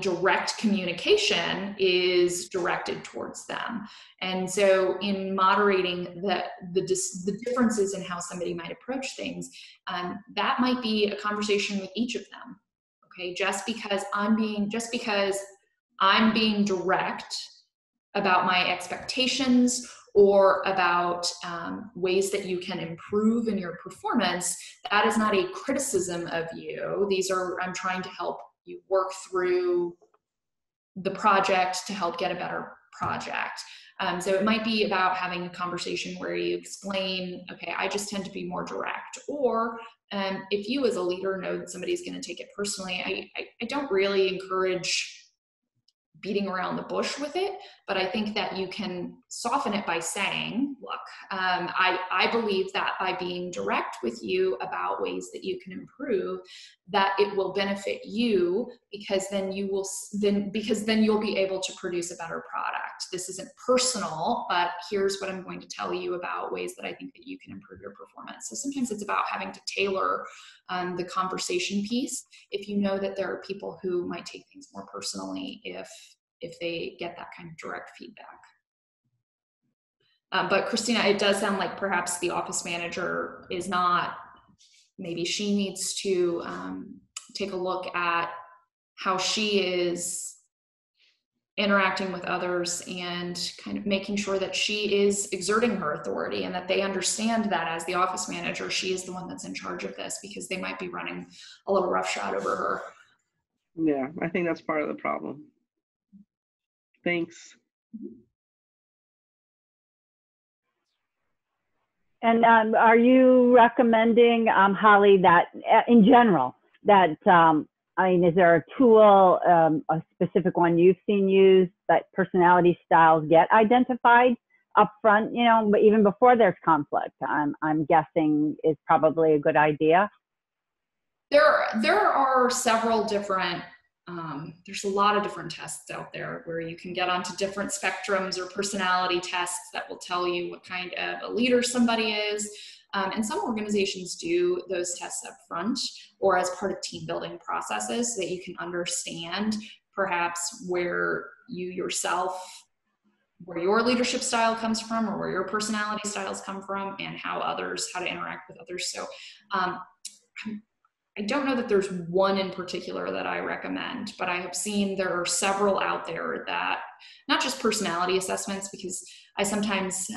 direct communication is directed towards them. And so in moderating the differences in how somebody might approach things, that might be a conversation with each of them. Okay, just because I'm being direct about my expectations or about ways that you can improve in your performance, that is not a criticism of you. I'm trying to help you work through the project to help get a better project. So it might be about having a conversation where you explain, okay, I just tend to be more direct. Or if you as a leader know that somebody's going to take it personally, I don't really encourage beating around the bush with it, but I think that you can soften it by saying, look, I believe that by being direct with you about ways that you can improve, that it will benefit you, because then you'll be able to produce a better product. This isn't personal, but here's what I'm going to tell you about ways that I think that you can improve your performance. So sometimes it's about having to tailor the conversation piece if you know that there are people who might take things more personally if they get that kind of direct feedback. But Christina, it does sound like perhaps the office manager is not, maybe she needs to take a look at how she is interacting with others and kind of making sure that she is exerting her authority and that they understand that as the office manager, she is the one that's in charge of this, because they might be running a little roughshod over her. Yeah, I think that's part of the problem. Thanks. And are you recommending, Holly, that in general, that, is there a tool, a specific one you've seen used, that personality styles get identified up front, but even before there's conflict, I'm guessing is probably a good idea? There are several different, there's a lot of different tests out there where you can get onto different spectrums or personality tests that will tell you what kind of a leader somebody is. And some organizations do those tests up front or as part of team building processes so that you can understand perhaps where your leadership style comes from, or where your personality styles come from, and how to interact with others. So I don't know that there's one in particular that I recommend, but I have seen there are several out there that, not just personality assessments, because I sometimes,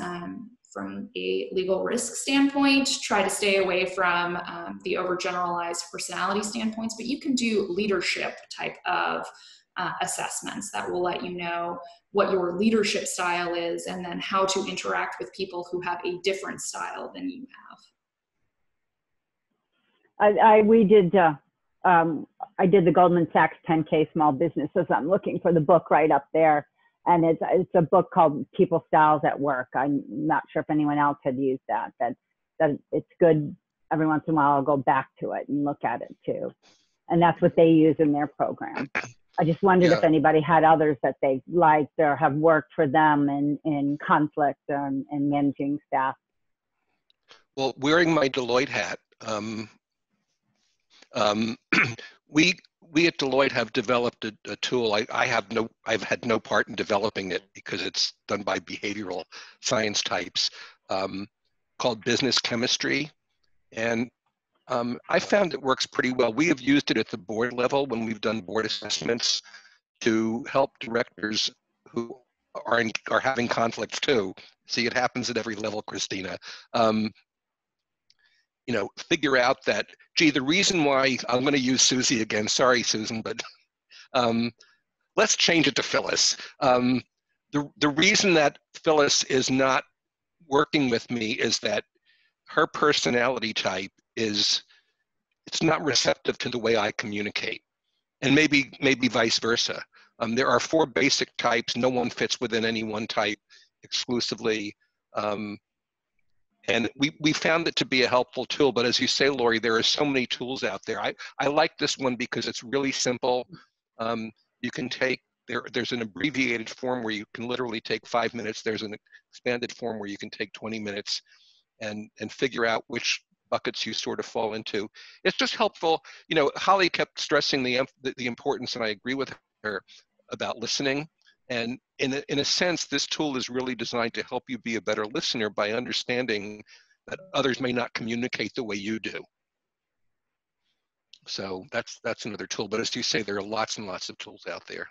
from a legal risk standpoint, try to stay away from the overgeneralized personality standpoints, but you can do leadership type of assessments that will let you know what your leadership style is and then how to interact with people who have a different style than you have. I did the Goldman Sachs 10K Small Businesses. I'm looking for the book right up there. And it's a book called People Styles at Work. I'm not sure if anyone else had used that it's good. Every once in a while, I'll go back to it and look at it too. And that's what they use in their program. I just wondered if anybody had others that they liked or have worked for them in conflict and managing staff. Well, wearing my Deloitte hat, we at Deloitte have developed a tool. I've had no part in developing it because it's done by behavioral science types, called business chemistry. And I found it works pretty well. We have used it at the board level when we've done board assessments to help directors who are having conflicts too. See, it happens at every level, Christina. Figure out that, gee, the reason why, I'm going to use Susie again, sorry, Susan, but let's change it to Phyllis. The reason that Phyllis is not working with me is that her personality type is it's not receptive to the way I communicate, and maybe vice versa. There are 4 basic types. No one fits within any one type exclusively. And we found it to be a helpful tool, but as you say, Lori, there are so many tools out there. I like this one because it's really simple. You can take, there's an abbreviated form where you can literally take 5 minutes. There's an expanded form where you can take 20 minutes and figure out which buckets you sort of fall into. It's just helpful. You know, Holly kept stressing the importance, and I agree with her, about listening. And in a sense, this tool is really designed to help you be a better listener by understanding that others may not communicate the way you do. So that's another tool. But as you say, there are lots and lots of tools out there.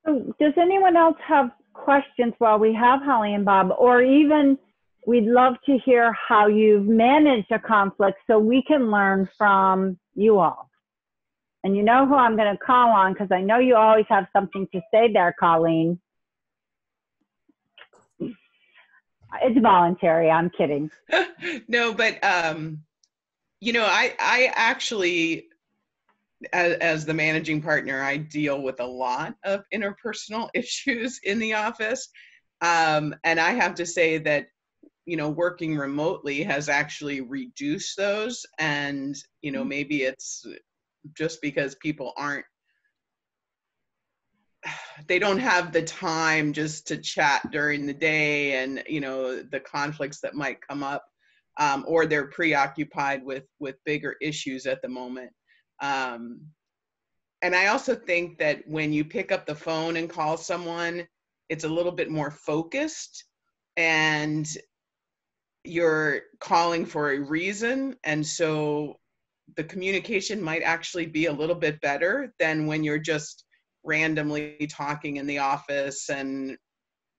So does anyone else have questions while we have Holly and Bob? Or even we'd love to hear how you've managed a conflict so we can learn from you all. And you know who I'm going to call on, because I know you always have something to say there, Colleen. It's voluntary, I'm kidding. No, but you know, I actually, as the managing partner, I deal with a lot of interpersonal issues in the office. And I have to say that, you know, working remotely has actually reduced those. And, you know, maybe it's just because people they don't have the time just to chat during the day, and, you know, the conflicts that might come up, or they're preoccupied with bigger issues at the moment. And I also think that when you pick up the phone and call someone, it's a little bit more focused, and you're calling for a reason. And so the communication might actually be a little bit better than when you're just randomly talking in the office and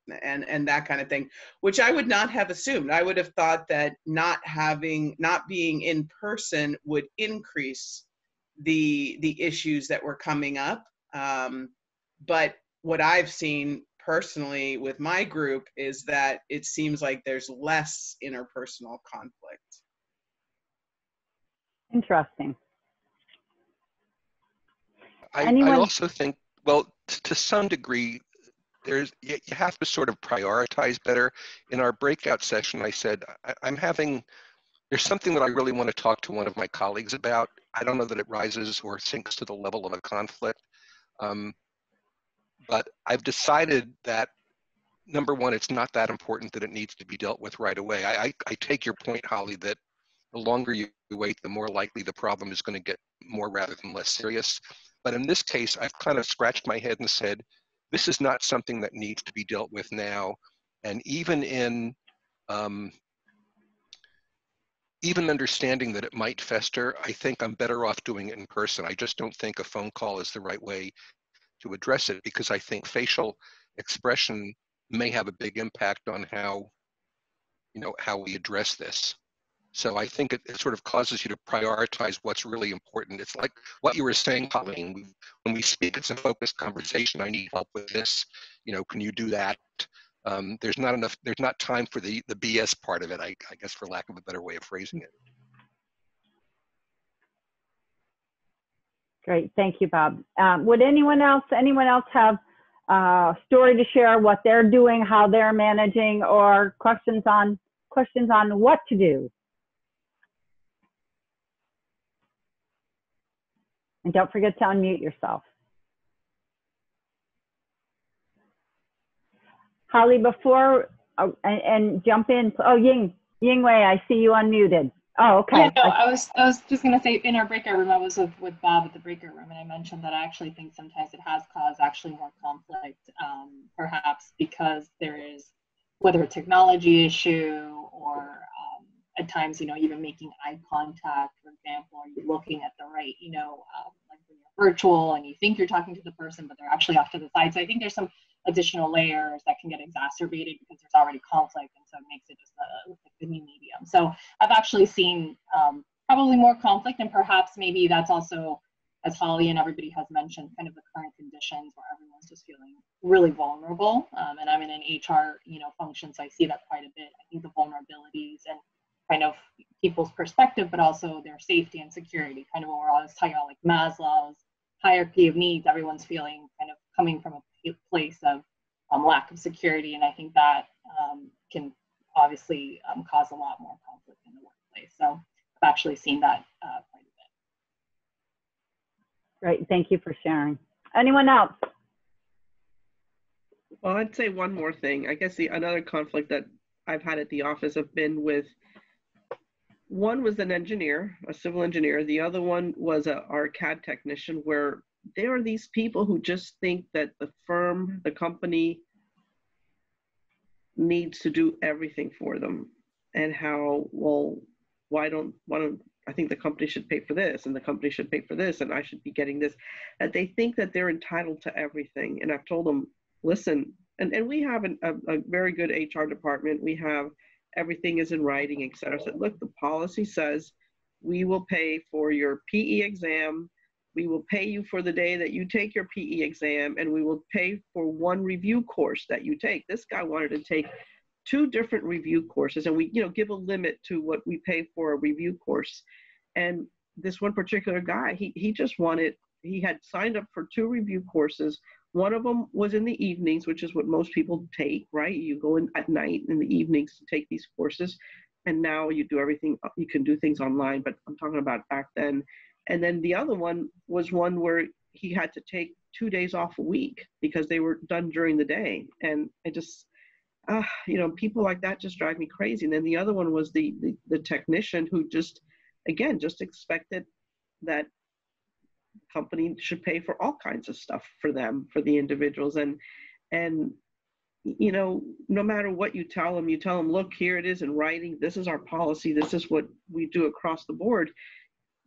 that kind of thing, which I would not have assumed. I would have thought that not being in person would increase the issues that were coming up. But what I've seen personally with my group is that it seems like there's less interpersonal conflict. Interesting. I also think, well, to some degree, you have to sort of prioritize better. In our breakout session, I said, there's something that I really want to talk to one of my colleagues about. I don't know that it rises or sinks to the level of a conflict. But I've decided that, number one, it's not that important that it needs to be dealt with right away. I take your point, Holly, that the longer you wait, the more likely the problem is going to get more rather than less serious. But in this case, I've kind of scratched my head and said, this is not something that needs to be dealt with now. And even understanding that it might fester, I think I'm better off doing it in person. I just don't think a phone call is the right way to address it, because I think facial expression may have a big impact on how we address this. So I think it sort of causes you to prioritize what's really important. It's like what you were saying, Colleen, when we speak, it's a focused conversation. I need help with this. You know, can you do that? There's not time for the BS part of it, I guess, for lack of a better way of phrasing it. Great, thank you, Bob. Would anyone else have a story to share, what they're doing, how they're managing, or questions on what to do? And don't forget to unmute yourself. Holly, before, and jump in. Oh, Yingwei, I see you unmuted. Oh, okay. Yeah, no, I was just going to say, in our breakout room, I was with Bob at the breakout room, and I mentioned that I actually think sometimes it has caused actually more conflict, perhaps because there is, whether a technology issue or at times, you know, even making eye contact, for example, are you looking at the right, you know, like when you're virtual and you think you're talking to the person, but they're actually off to the side. So I think there's some additional layers that can get exacerbated because there's already conflict, and so it makes it just the new medium. So I've actually seen probably more conflict, and perhaps maybe that's also, as Holly and everybody has mentioned, kind of the current conditions where everyone's just feeling really vulnerable. And I'm in an HR, you know, function, so I see that quite a bit. I think the vulnerabilities and kind of people's perspective, but also their safety and security. Kind of when we're always talking about like Maslow's hierarchy of needs, everyone's feeling kind of coming from a place of lack of security. And I think that can obviously cause a lot more conflict in the workplace. So I've actually seen that quite a bit. Great, thank you for sharing. Anyone else? Well, I'd say one more thing. I guess another conflict that I've had at the office have been with, one was an engineer, a civil engineer. The other one was our CAD technician, where there are these people who just think that the firm, the company needs to do everything for them, and how, well, why don't I think the company should pay for this, and the company should pay for this, and I should be getting this. And they think that they're entitled to everything. And I've told them, listen, and we have a very good HR department. We have everything is in writing, et cetera. I said, look, the policy says we will pay for your PE exam. We will pay you for the day that you take your PE exam, and we will pay for one review course that you take. This guy wanted to take 2 different review courses, and we, give a limit to what we pay for a review course. And this one particular guy, he just wanted, he had signed up for 2 review courses. One of them was in the evenings, which is what most people take, right? You go in at night in the evenings to take these courses. And now you do everything, you can do things online, but I'm talking about back then. And then the other one was one where he had to take 2 days off a week because they were done during the day. And I just, people like that just drive me crazy. And then the other one was the technician who just, again, just expected that company should pay for all kinds of stuff for them, for the individuals. And no matter what you tell them, look, here it is in writing. This is our policy. This is what we do across the board.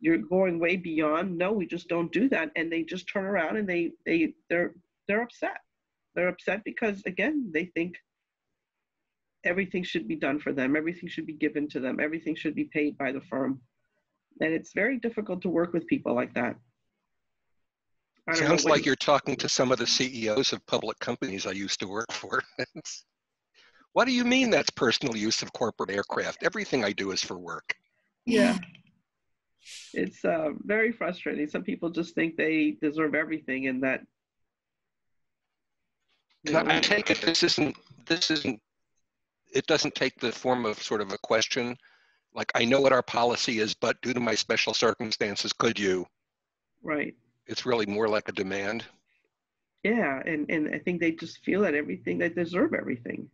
You're going way beyond. No, we just don't do that. And they just turn around and they're upset. They're upset because, again, they think everything should be done for them. Everything should be given to them. Everything should be paid by the firm. And it's very difficult to work with people like that. Sounds like you're talking to some of the CEOs of public companies I used to work for. What do you mean that's personal use of corporate aircraft? Everything I do is for work. Yeah. It's very frustrating. Some people just think they deserve everything, and that. I take it this isn't, it doesn't take the form of sort of a question, like, I know what our policy is, but due to my special circumstances, could you? Right. It's really more like a demand. Yeah, and I think they just feel that they deserve everything.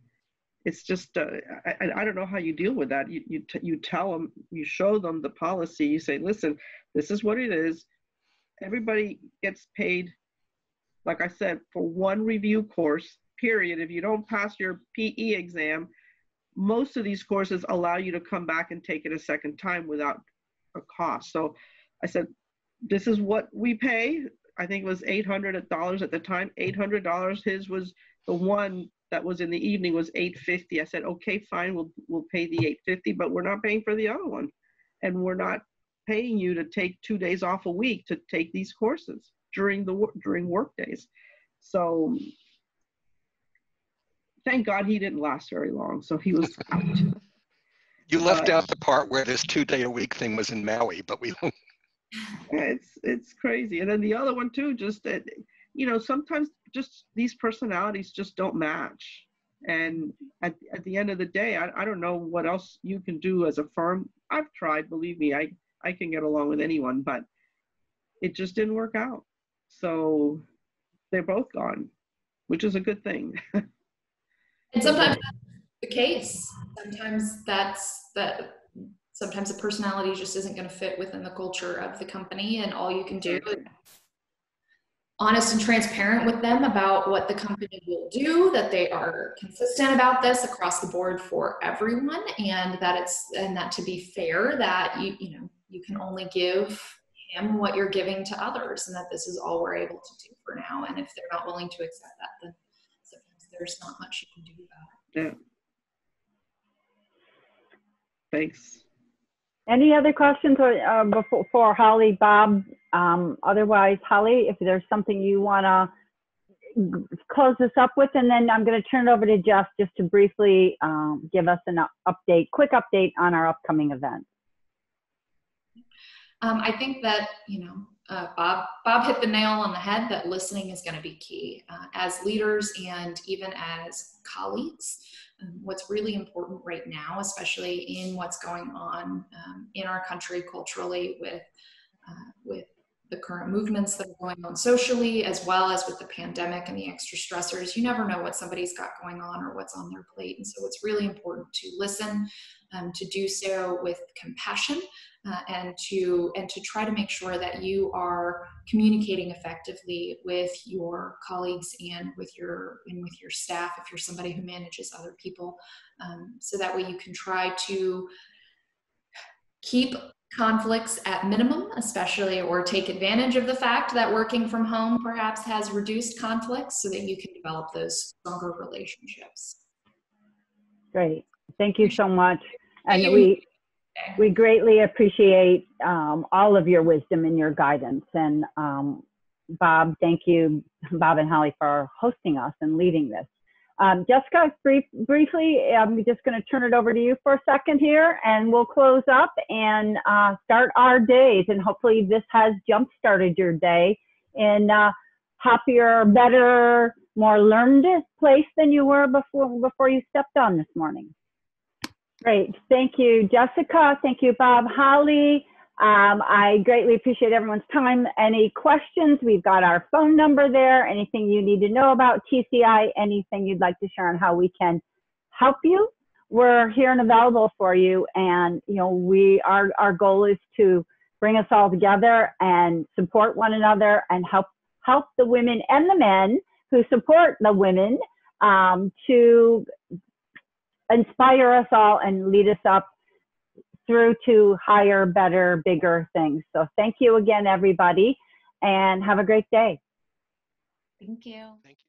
It's just, I don't know how you deal with that. You tell them, you show them the policy, you say, listen, this is what it is. Everybody gets paid, like I said, for one review course, period. If you don't pass your PE exam, most of these courses allow you to come back and take it a second time without a cost. So I said, this is what we pay. I think it was $800 at the time, $800. His was the one that was in the evening was $850. I said, okay, fine, we'll pay the $850, but we're not paying for the other one. And we're not paying you to take 2 days off a week to take these courses during work days. So thank God he didn't last very long. So he was out. You left out the part where this 2 day a week thing was in Maui, but we don't. It's crazy. And then the other one too, just that, sometimes just these personalities just don't match. And at the end of the day, I don't know what else you can do as a firm. I've tried, believe me, I can get along with anyone, but it just didn't work out. So they're both gone, which is a good thing. And sometimes that's the case. Sometimes the personality just isn't going to fit within the culture of the company, and all you can do is honest and transparent with them about what the company will do, that they are consistent about this across the board for everyone, and that to be fair, that you can only give him what you're giving to others, and that this is all we're able to do for now. And if they're not willing to accept that, then sometimes there's not much you can do about it. Yeah. Thanks. Any other questions for Holly, Bob? Otherwise, Holly, if there's something you want to, close this up with, and then I'm going to turn it over to Jess just to briefly give us an quick update on our upcoming events. I think that, Bob hit the nail on the head that listening is going to be key. As leaders and even as colleagues, what's really important right now, especially in what's going on in our country culturally with the current movements that are going on socially, as well as with the pandemic and the extra stressors, you never know what somebody's got going on or what's on their plate. And so it's really important to listen, to do so with compassion, and to try to make sure that you are communicating effectively with your colleagues and with your staff, if you're somebody who manages other people, so that way you can try to keep conflicts at minimum, especially, or take advantage of the fact that working from home perhaps has reduced conflicts so that you can develop those stronger relationships. Great. Thank you so much. And we greatly appreciate all of your wisdom and your guidance. And Bob, thank you, Bob and Holly, for hosting us and leading this. Jessica, briefly, I'm just going to turn it over to you for a second here, and we'll close up and start our days. And hopefully this has jump-started your day in a happier, better, more learned place than you were before you stepped on this morning. Great. Thank you, Jessica. Thank you, Bob. Holly, I greatly appreciate everyone's time. Any questions? We've got our phone number there. Anything you need to know about TCI, anything you'd like to share on how we can help you, we're here and available for you. And our goal is to bring us all together and support one another and help the women and the men who support the women to inspire us all and lead us up through to higher, better, bigger things. So thank you again, everybody, and have a great day. Thank you. Thank you.